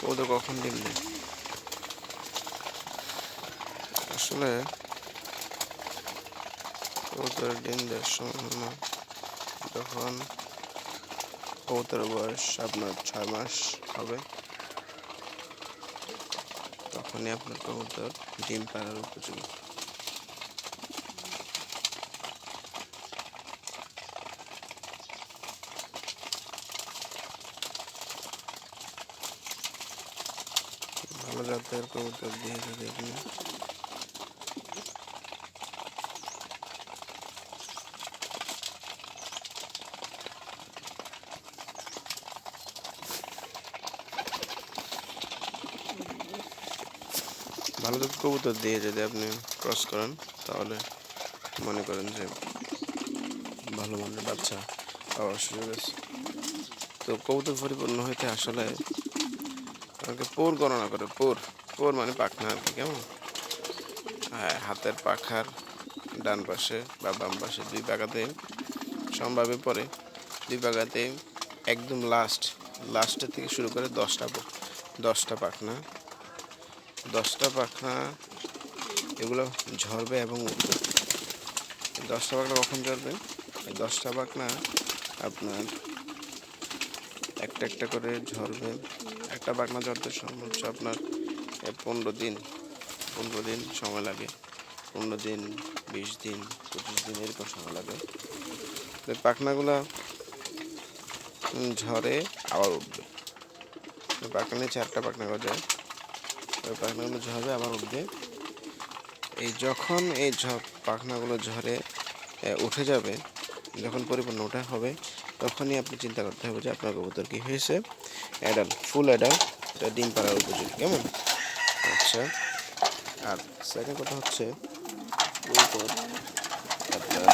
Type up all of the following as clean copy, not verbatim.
কবুতর কখন ডিম দেয়? আসলে কবুতর ডিম দেওয়ার সময় হলো যখন কবুতরের বয়স আপনার 6 মাস হবে, তখনই আপনার কবুতর ডিম পাড়ার উপযোগী। ভালো জাতের কবুতর দিয়ে যদি আপনি ভালো জাতের কবুতর দিয়ে যদি আপনি ক্রস করেন, তাহলে মনে করেন যে ভালো মানের বাচ্চা পাওয়ার সুযোগ আছে। তো কবুতর পরিপূর্ণ হইতে আসলে আমাকে পোর গণনা করে। পোর পোর মানে পাখনা আর কি, কেমন? হ্যাঁ, হাতের পাখার ডান পাশে বা বাম পাশে 2 পাখাতে সমভাবে পড়ে। 2 পাখাতে একদম লাস্টের থেকে শুরু করে 10টা পাখনা, 10টা পাখনা এগুলো ঝরবে এবং উঠবে। 10টা পাখনা কখন ঝরবে? এই 10টা পাখনা আপনার একটা একটা করে ঝরবে। একটা পাখনা ঝরতে সর্বোচ্চ আপনার 15 দিন সময় লাগে। 15 দিন, 20 দিন, 25 দিন এরকম সময় লাগে। তো পাখনাগুলা ঝরে আবার উঠবে। পাখনা নিয়ে 4টা পাখনা গজায়। ওই পাখনাগুলো ঝরবে আবার উঠবে। যখন পাখনাগুলো ঝরে উঠে যাবে, যখন পরিপূর্ণ ওঠা হবে, তখনই আপনি চিন্তা করতে হবে যে আপনার কবুতর কি হয়েছে, ফুল অ্যাডাল্ট, এটা ডিম পাড়ার উপযোগী, কেমন? আচ্ছা, আর সেকেন্ড কথা হচ্ছে কবুতর আপনার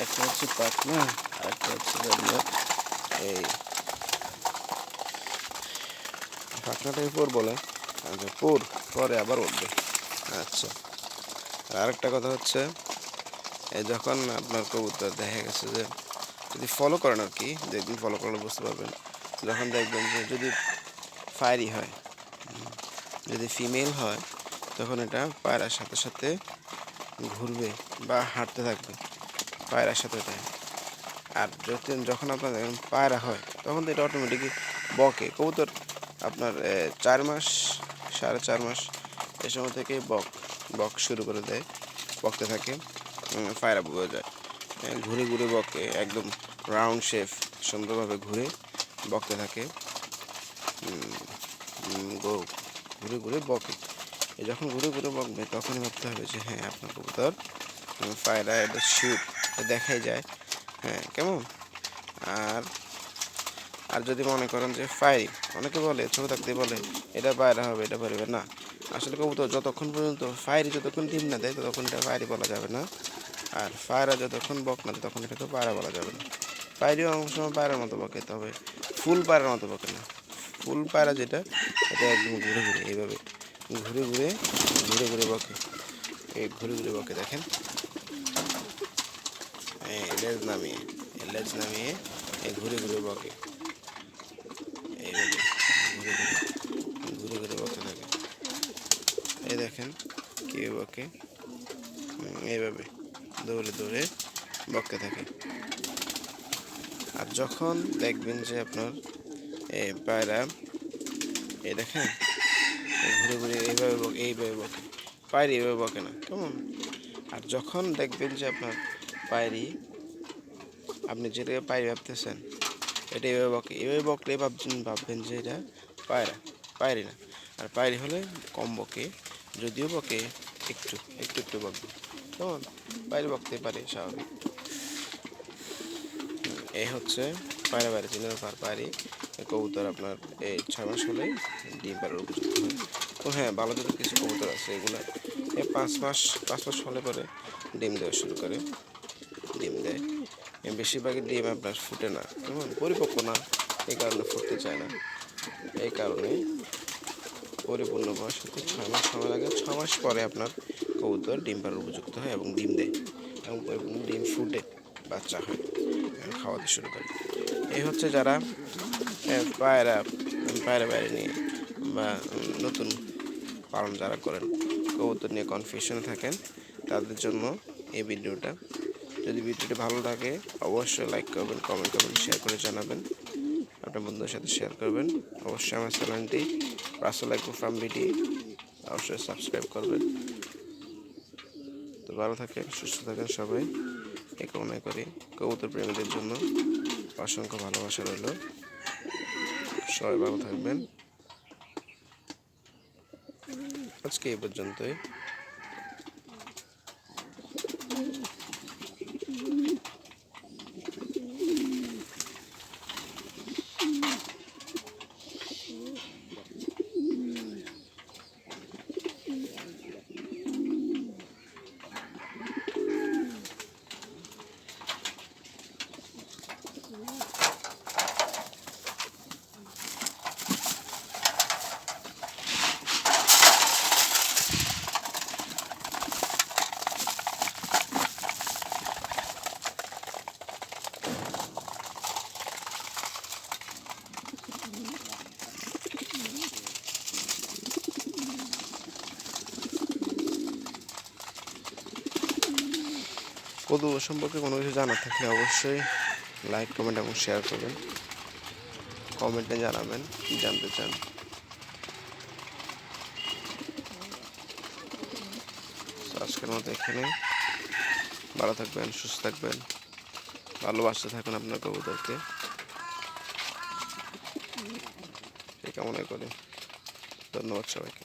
একটা হচ্ছে পাখনা, আর একটা হচ্ছে আপনার এই পাখনাটাকে পোর বলে। আচ্ছা, পোর পরে আবার উঠবে। আচ্ছা, আর আরেকটা কথা হচ্ছে যখন আপনার কবুতর দেখা গেছে যে যদি ফলো করেন আর কি, যেদিন ফলো করলে বুঝতে পারবেন, যখন দেখবেন যে যদি ফায়ারি হয়, যদি ফিমেল হয়, তখন এটা পায়রার সাথে সাথে ঘুরবে বা হাঁটতে থাকবে পায়রার সাথে সাথে। আর যখন আপনার দেখেন পায়রা হয়, তখন তো এটা অটোমেটিকই বকে। কবুতর আপনার 4 মাস, 4.5 মাস এই সময় থেকে বক শুরু করে দেয়, বকতে থাকে। পায়রা বোঝা যায়, ঘুরে ঘুরে বকে, একদম রাউন্ড শেপ সুন্দরভাবে ঘুরে বকতে থাকে। ঘুরে ঘুরে বকে। যখন ঘুরে ঘুরে বকবে, তখনই ভাবতে হবে যে হ্যাঁ, আপনার কবুতর পায়রা, এটা শিওর, দেখাই যায়। হ্যাঁ, কেমন? আর আর যদি মনে করেন যে ফায়ারি, অনেকে বলে ছোটো থাকতে বলে এটা পায়রা হবে, এটা পারবে না। আসলে কবুতর যতক্ষণ পর্যন্ত যতক্ষণ ডিম না দেয়, ততক্ষণ এটা পায়রি বলা যাবে না। আর পায়রা যতক্ষণ বক না দেয়, তখন এটাকে পায়রা বলা যাবে না। পায়রিও অনেক সময় পায়রার মতো বকে, তবে ফুল পায়রার মতো বকে না। ফুল পায়রা যেটা, এটা একদম ঘুরে ঘুরে এইভাবে ঘুরে ঘুরে ঘুরে ঘুরে বকে। এই ঘুরে ঘুরে বকে, দেখেন, লেজ নামিয়ে ঘুরে ঘুরে বকে, এইভাবে ঘুরে ঘুরে ঘুরে ঘুরে বকতে থাকে। এই দেখেন কি বকে, এইভাবে দৌড়ে দৌড়ে বকতে থাকে। আর যখন দেখবেন যে আপনার পায়রা, এই দেখেন ঘুরে ঘুরে এইভাবে বকে, পায়রি এইভাবে বকে না, কেমন? আর যখন দেখবেন যে আপনার পায়রি, আপনি যেটাকে পায়রি ভাবতেছেন, এটা এভাবে বকে, এভাবে বকলে ভাববেন যে এটা পায়রা, পায়রি না। আর পায়রি হলে কম বকে, যদিও বকে একটু একটু একটু বকবে, কেমন? পায়রি বকতে পারে, স্বাভাবিক। এই হচ্ছে পায়রা বাইরে চিনার পায়রি কবুতর আপনার এই 6 মাস হলেই ডিম পাড়ার উপযুক্ত হয়। তো হ্যাঁ, ভালো যদি কিছু কবুতর আছে, এগুলো 5 মাস হলে পরে ডিম দেওয়া শুরু করে, ডিম দেয়। বেশিরভাগই ডিম আপনার ফুটে না, কেমন? পরিপক্ক না, এই কারণে ফুটতে চায় না। এই কারণে পরিপূর্ণ বয়স হতে 6 মাস সময় লাগে। 6 মাস পরে আপনার কবুতর ডিম পাড়ার উপযুক্ত হয় এবং ডিম দেয় এবং পরিপূর্ণ ডিম ফুটে বাচ্চা হয় এবং খাওয়াতে শুরু করে। এই হচ্ছে যারা পায়রা পায়রা বাইরে নিয়ে বা নতুন পালন যারা করেন, কবুতর নিয়ে কনফিউশনে থাকেন, তাদের জন্য এই ভিডিওটা। যদি ভিডিওটি ভালো লাগে অবশ্যই লাইক করবেন, কমেন্ট করবেন, শেয়ার করে জানাবেন, আপনার বন্ধুদের সাথে শেয়ার করবেন। অবশ্যই আমার চ্যানেলটি রাসেল এগ্রো ফার্ম বিডি অবশ্যই সাবস্ক্রাইব করবেন। তো ভালো থাকেন, সুস্থ থাকেন সবাই, এই কামনা করি। কবুতর প্রেমীদের জন্য অসংখ্য ভালোবাসা রইল। সবাই ভালো থাকবেন। আজকে এই পর্যন্তই। কদু সম্পর্কে কোনো কিছু জানার থাকলে অবশ্যই লাইক, কমেন্ট এবং শেয়ার করবেন। কমেন্টে জানাবেন কি জানতে চান। আজকের মতো এখানে। ভালো থাকবেন, সুস্থ থাকবেন, ভালোবাসতে থাকুন আপনার কবুতরকে, এই কামনা করি। ধন্যবাদ সবাইকে।